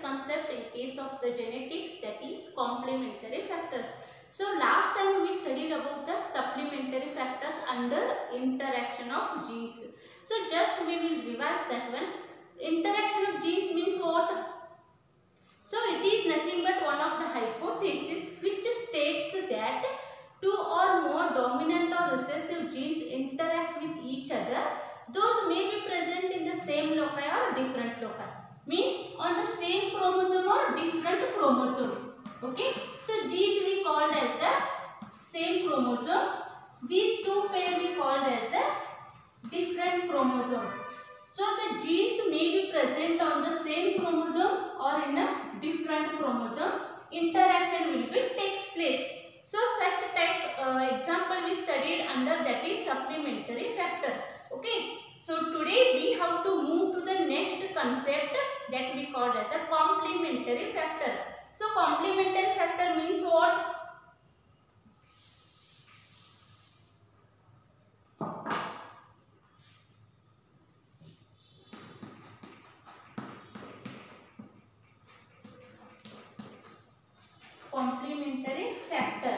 concept in case of the genetics, that is complementary factors. So last time we studied about the supplementary factors under interaction of genes. So just we will revise that one. Interaction of genes means what? So it is nothing but one of the hypothesis which states that two or more dominant or recessive genes interact with each other. Those may be present in the same loci or different loci. Means on the same chromosome or different chromosome. Okay. So these we called as the same chromosome. These two pair we called as the different chromosome. So the genes may be present on the same chromosome or in a different chromosome. Interaction will be takes place. So such type example we studied under, that is supplementary factor. Okay. So today we have to move to the next concept that we called as the complementary factor. So complementary factor means what? Complementary factor.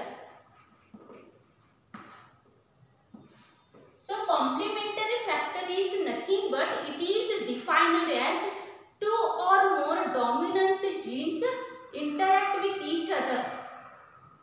So complementary factor is nothing but it is defined as two or more dominant genes interact with each other.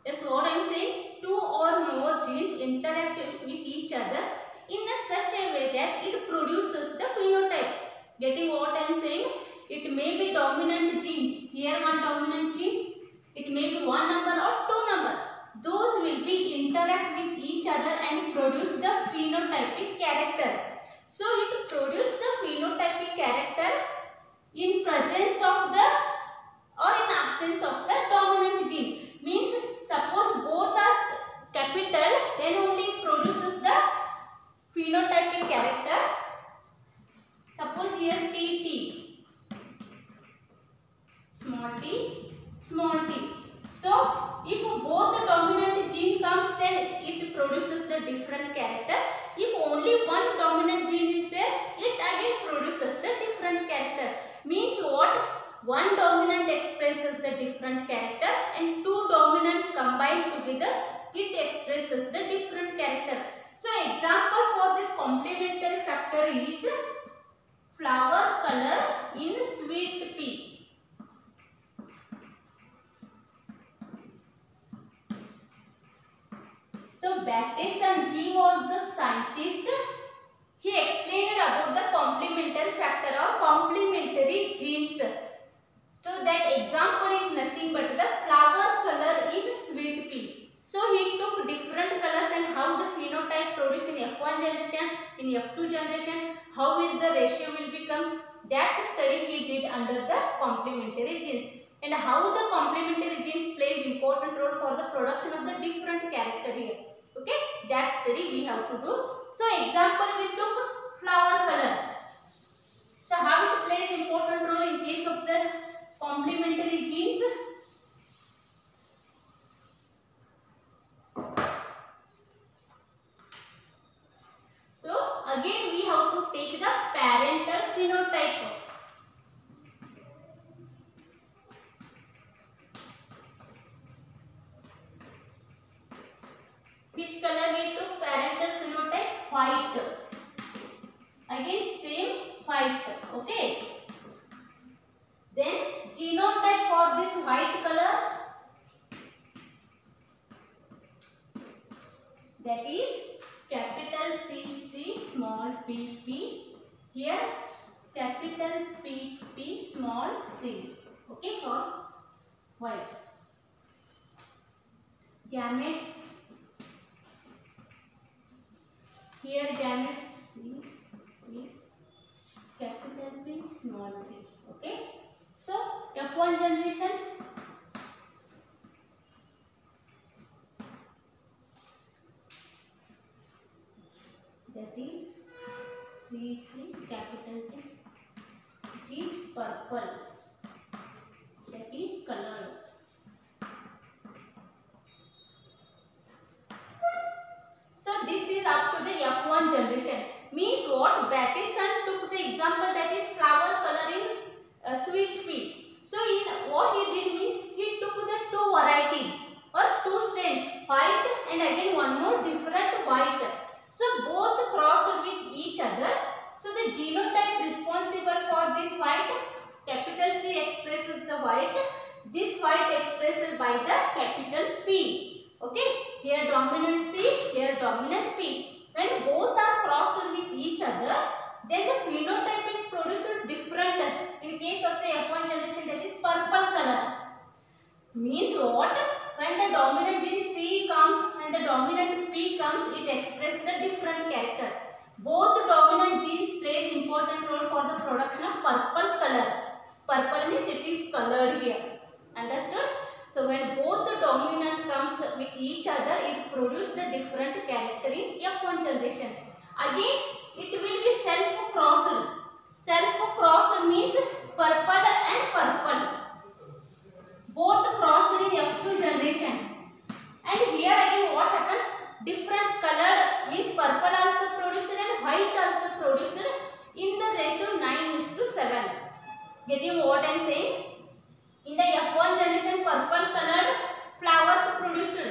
That's what I am saying. Two or more genes interact with each other in such a way that it produces the phenotype. Getting what I am saying? It may be dominant gene. Here one dominant gene. It may be one number or two numbers. Those will be interact with each other and produce the phenotypic character. So it produces the phenotypic character in presence of the or in absence of the dominant gene. Means suppose both are capital, then only it produces the phenotypic character. Suppose here TT, small t, small t. So if both the dominant gene comes, then it produces the different character. If only one dominant gene is there, it again produces the different character. Means what? One dominant expresses the different character and two dominants combined together, it expresses the different character. So example for this complementary factor is flower color in sweet pea. So Bateson, he was the scientist. He explained about the complementary factor or complementary genes. So that example is nothing but the flower color in sweet pea. So he took different colors and how the phenotype produced in F1 generation, in F2 generation, how is the ratio will becomes. That study he did under the complementary genes. And how the complementary genes plays important role for the production of the different character here. Okay, that study we have to do. So example we took flower color. So how it plays important role in case of the complementary genes. So again we have to take the parental phenotype. Which color we took parental phenotype? White. Again same white. Okay. Then genotype for this white color, that is capital CC small pp. Here capital PP small c. Okay, for white. Gametes. Here gametes C, capital P small c. Okay. So F1 generation, that is CC capital P. It is purple. That is color. So this is up to the F1 generation. Means what? Bateson took the example that is flower color in sweet pea. So in white. So both crossed with each other. So the genotype responsible for this white, capital C expresses the white. This white expressed by the capital P. Okay. Here dominant C, here dominant P. When both are crossed with each other, then the phenotype is produced different. In case of the F1 generation, that is purple color. Means what? When the dominant gene C comes and the dominant P comes, it expresses the different character. Both dominant genes plays important role for the production of purple color. Purple means it is colored here. Understood? So when both the dominant comes with each other, it produces the different character in F1 generation. Again, it will be self-crossed. Self-crossed means purple and purple. Both crossed in F2 generation. And here again what happens? Different colored means purple also produced and white also produced in the ratio 9:7. Getting what I am saying? In the F1 generation, purple colored flowers produced.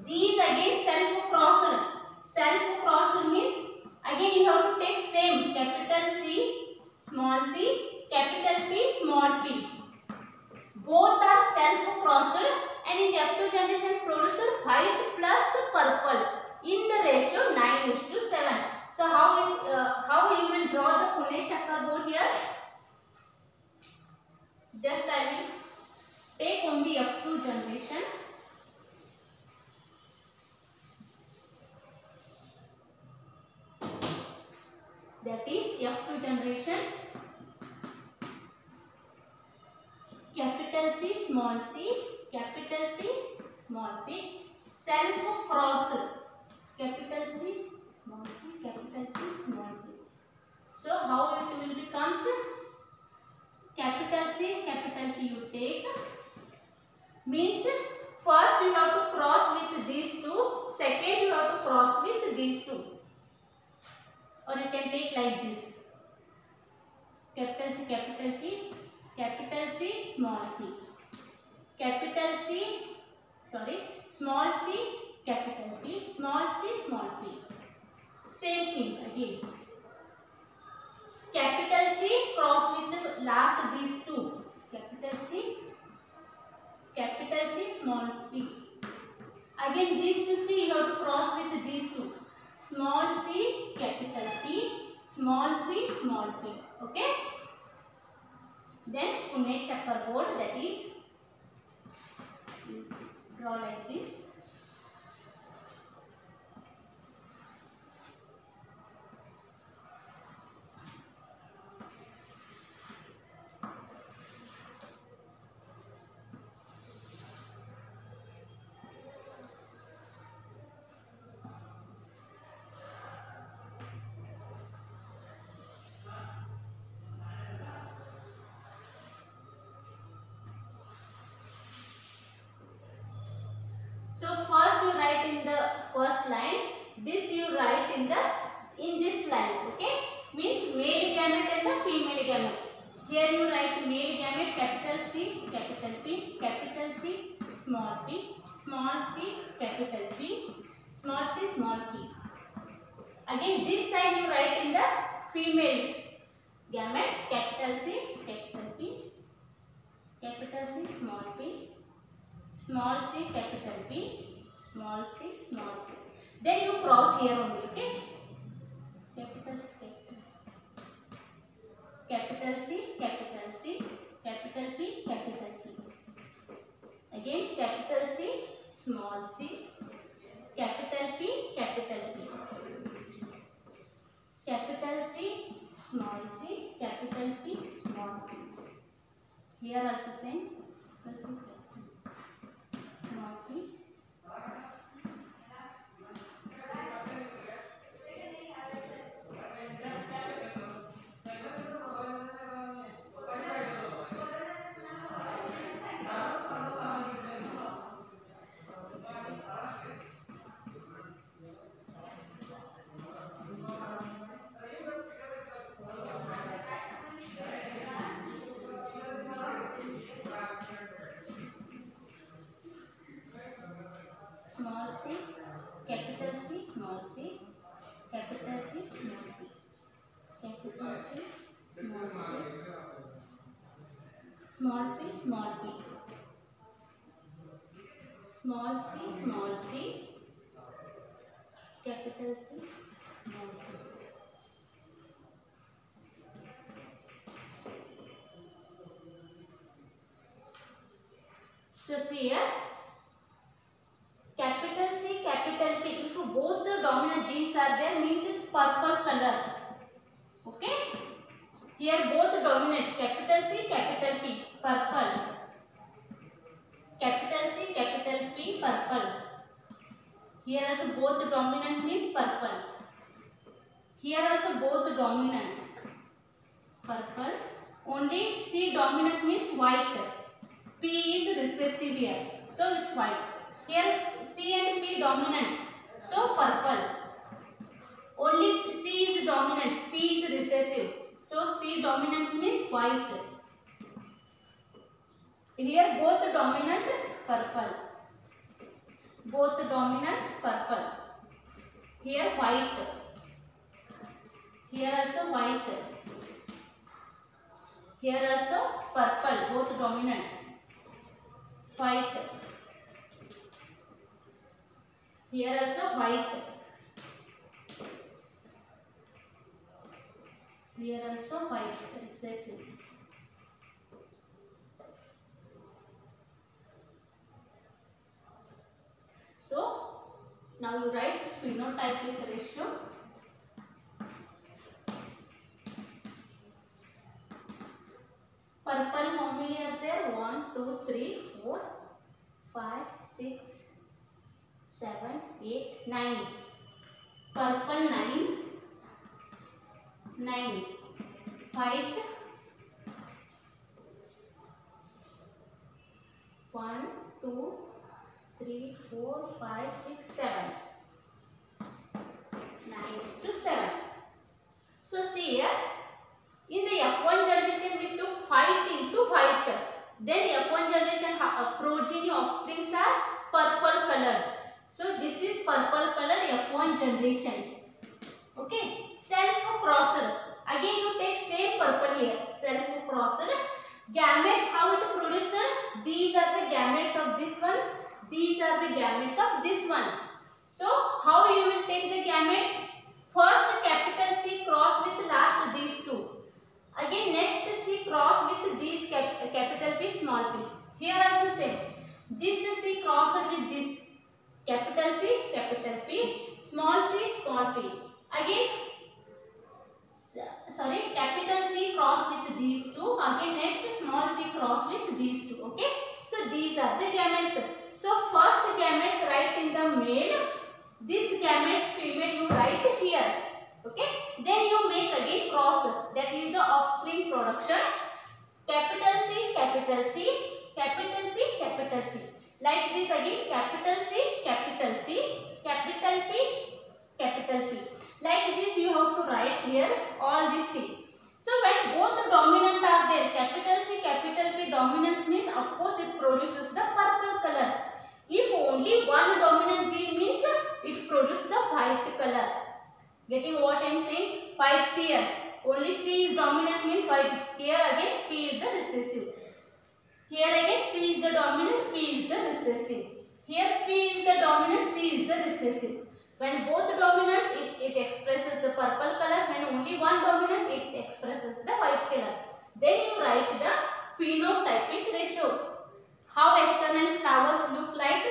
These again self-crossed. Self-crossed means again you have to take same capital C, small c, capital P, small p. Both are self-crossed and in the F2 generation produced white plus purple in the ratio 9:7. So how you will draw the Pune checkerboard here? Just I will take only F2 generation. That is F2 generation. Capital C, small c, capital P, small p, self-crossed. Capital C, small c, capital P, small p. So how it will becomes? Capital C, capital P you take. Means first you have to cross with these two, second you have to cross with these two. Or you can take like this. Capital C, capital P, capital C, small p. Capital C, small c, capital P, small c, small p. Same thing again. Capital C cross with the last these two. Capital C, small p. Again this C you have to cross with these two. Small c, capital P, small c, small p. Okay. Then Pune checkerboard, that is draw like this. So first you write in the first line, this you write in this line, okay? Means male gamete and the female gamete. Here you write male gamete, capital C, capital P, capital C, small p, small c, capital P, small c, small p. Again this side you write in the female gametes, capital C, capital P, capital C, small p, small c, capital P, small c, small p. Then you cross here only, okay? Capital C, capital C, capital C, capital P, capital P. Again capital C, small c, capital P, capital P. Capital C, small c, capital P, small p. Here also same. Small p. small c, capital P, small p, capital C, small c, small p, small p, small c, capital P, small p. So see here, capital C, capital P, if both the dominant genes are there, means it's purple color. Okay? Here both dominant, capital C, capital P, purple. Capital C, capital P, purple. Here also both dominant means purple. Here also both dominant, purple. Only C dominant means white. P is recessive here, so it's white. Here C and P dominant, so purple. Only C is dominant, P is recessive, so C dominant means white. Here both dominant, purple. Both dominant, purple. Here white. Here also white. Here also purple, both dominant. White. Here also white. Here also white, recessive. So now you write phenotypic ratio. Purple how many are there? 1, 2, 3, 4, 5, 6, 7, 8, 9. Purple 9. 9. White 1, 2, 3, 4, 5, 6, 7. 9:7. So see here, in the F1 generation we took white into white. Then F1 generation progeny offsprings are purple colored. So this is purple colored F1 generation. Okay. Self-crossed. Again you take same purple here. Self-crossed. Gametes, how it produced? These are the gametes of this one. These are the gametes of this one. So how you will take the gametes? First capital C cross with last these two. Again next C cross with these capital P, small p. Here also same. This C crossed with this capital C, capital P, small c, small p. Again, sorry, capital C cross with these two. Again next small c cross with these two. Okay. So these are the gametes. So first gametes write in the male. This gametes female you write here. Okay. Then you make again cross. That is the offspring production. Capital C, capital C, capital P, capital P. Like this again, capital C, capital C, capital P, capital P. Like this you have to write here all these things. So when both the dominant are there, capital C, capital P dominance means of course it produces the purple color. If only one dominant gene means it produces the white color. Getting what I am saying? White here. Only C is dominant means white. Here again P is the recessive. Here again C is the dominant, P is the recessive. Here P is the dominant, C is the recessive. When both dominant it expresses the purple color. When only one dominant it expresses the white color. Then you write the phenotypic ratio. How external flowers look like?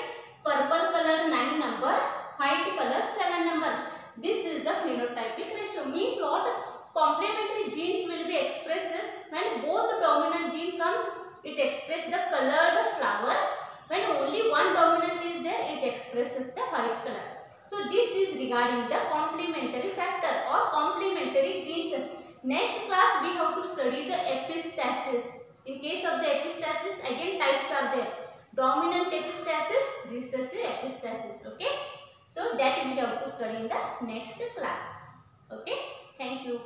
Purple color 9 number, white color 7 number. This is the phenotypic ratio. Means what? Complementary genes will be expressed when both the dominant gene comes. It expresses the colored flower. When only one dominant is there, it expresses the white color. So this is regarding the complementary factor or complementary genes. Next class we have to study the epistasis. In case of the epistasis, again types are there. Dominant epistasis, recessive epistasis. Okay. So that we have to study in the next class. Okay. Thank you.